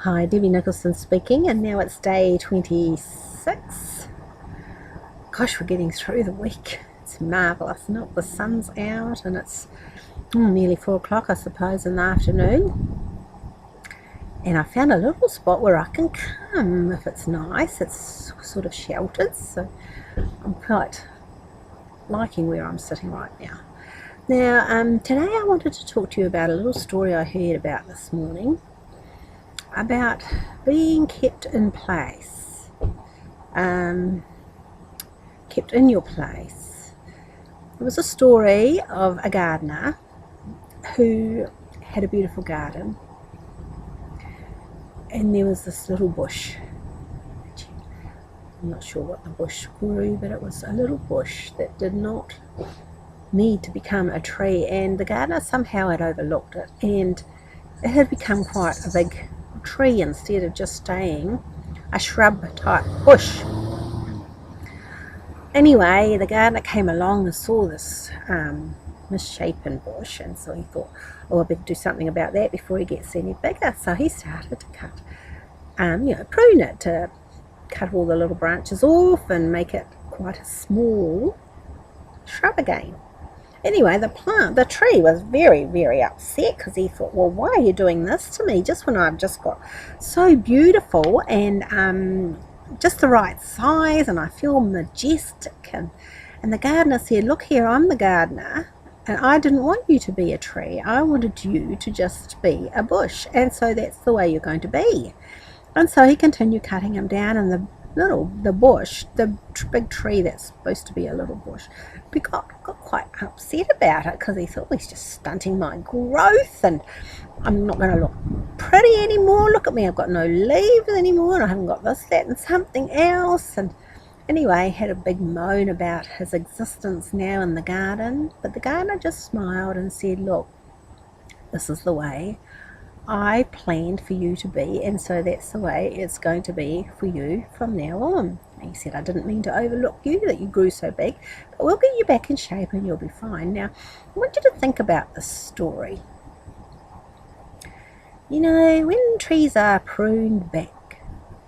Hi, Debbie Nicholson speaking, and now it's day 26. Gosh, we're getting through the week. It's marvellous. Look, the sun's out and it's nearly 4 o'clock, I suppose, in the afternoon. And I found a little spot where I can come if it's nice. It's sort of sheltered, so I'm quite liking where I'm sitting right now. Now, today I wanted to talk to you about a little story I heard about this morning, about being kept in place, kept in your place. It was a story of a gardener who had a beautiful garden, and there was this little bush. I'm not sure what the bush grew, but it was a little bush that did not need to become a tree, and the gardener somehow had overlooked it, and it had become quite a big tree instead of just staying a shrub type bush. Anyway, the gardener came along and saw this misshapen bush, and so he thought, oh, I better do something about that before he gets any bigger. So he started to cut, prune it, to cut all the little branches off and make it quite a small shrub again. Anyway, the tree was very, very upset, because he thought, well, why are you doing this to me just when I've just got so beautiful and just the right size, and I feel majestic? And the gardener said, look here, I'm the gardener, and I didn't want you to be a tree. I wanted you to just be a bush, and so that's the way you're going to be. And so he continued cutting him down, and the bush, the big tree that's supposed to be a little bush, got quite upset about it, because he thought, well, he's just stunting my growth, and I'm not going to look pretty anymore. Look at me, I've got no leaves anymore, and I haven't got this, that, and something else. And anyway, he had a big moan about his existence now in the garden, but the gardener just smiled and said, look, this is the way I planned for you to be, and so that's the way it's going to be for you from now on. And he said, I didn't mean to overlook you, that you grew so big, but we'll get you back in shape and you'll be fine. Now, I want you to think about this story. You know, when trees are pruned back,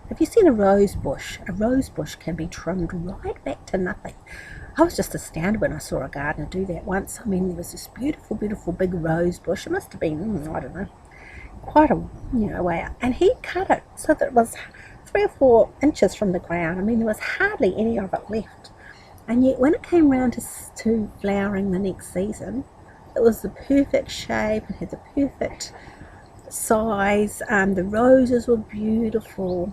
have you seen a rose bush? A rose bush can be trimmed right back to nothing. I was just astounded when I saw a gardener do that once. I mean, there was this beautiful, beautiful big rose bush. It must have been, I don't know, quite a way out, and he cut it so that it was 3 or 4 inches from the ground. I mean, there was hardly any of it left, and yet when it came round to flowering the next season, it was the perfect shape. It had the perfect size. The roses were beautiful,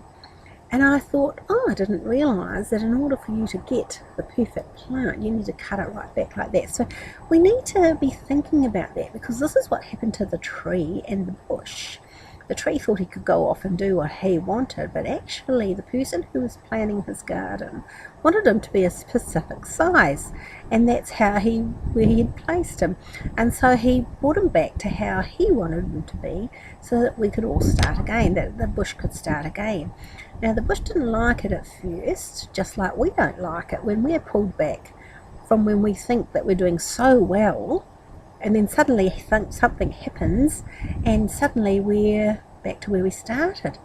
and I thought, oh, I didn't realise that in order for you to get the perfect plant, you need to cut it right back like that. So we need to be thinking about that, because this is what happened to the tree and the bush. The tree thought he could go off and do what he wanted, but actually the person who was planning his garden wanted him to be a specific size, and that's where he had placed him. And so he brought him back to how he wanted him to be, so that we could all start again, that the bush could start again. Now, the bush didn't like it at first, just like we don't like it when we're pulled back from when we think that we're doing so well, and then suddenly something happens, and suddenly we're back to where we started.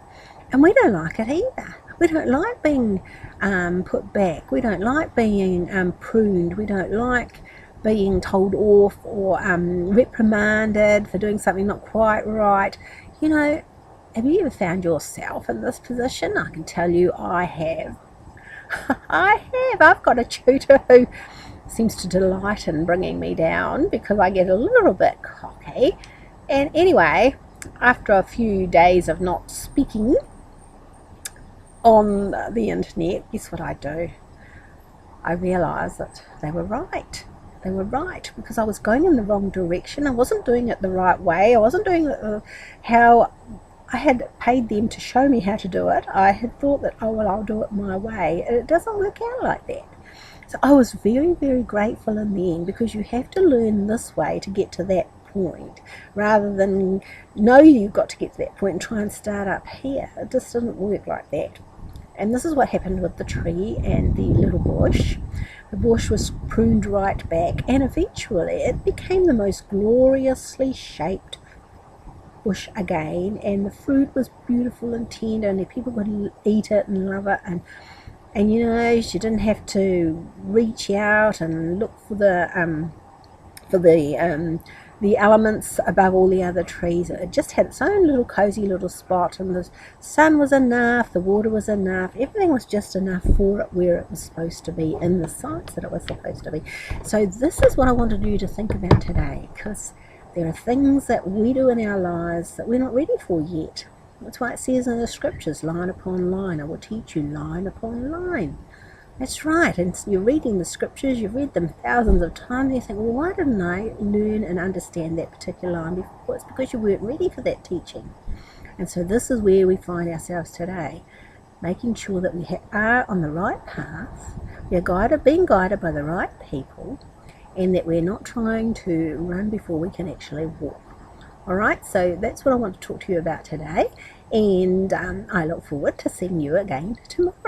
And we don't like it either. We don't like being put back. We don't like being pruned. We don't like being told off or reprimanded for doing something not quite right. You know, have you ever found yourself in this position? I can tell you I have. I have. I've got a tutor who seems to delight in bringing me down, because I get a little bit cocky. And anyway, after a few days of not speaking on the internet, guess what I do? I realised that they were right. They were right, because I was going in the wrong direction. I wasn't doing it the right way. I wasn't doing it how I had paid them to show me how to do it. I had thought that, oh, well, I'll do it my way. And it doesn't work out like that. So I was very, very grateful in the end, because you have to learn this way to get to that point, rather than know you've got to get to that point and try and start up here. It just doesn't work like that. And this is what happened with the tree and the little bush. The bush was pruned right back, and eventually it became the most gloriously shaped bush again, and the fruit was beautiful and tender, and the people could eat it and love it, and you know, she didn't have to reach out and look for the elements above all the other trees. It just had its own little cozy little spot, and the sun was enough, the water was enough, everything was just enough for it where it was supposed to be, in the size that it was supposed to be. So this is what I wanted you to think about today, because there are things that we do in our lives that we're not ready for yet. That's why it says in the scriptures, line upon line, I will teach you line upon line. That's right, and you're reading the scriptures, you've read them thousands of times, and you think, well, why didn't I learn and understand that particular line before? It's because you weren't ready for that teaching. And so this is where we find ourselves today, making sure that we are on the right path, we are being guided by the right people, and that we're not trying to run before we can actually walk. Alright, so that's what I want to talk to you about today, and I look forward to seeing you again tomorrow.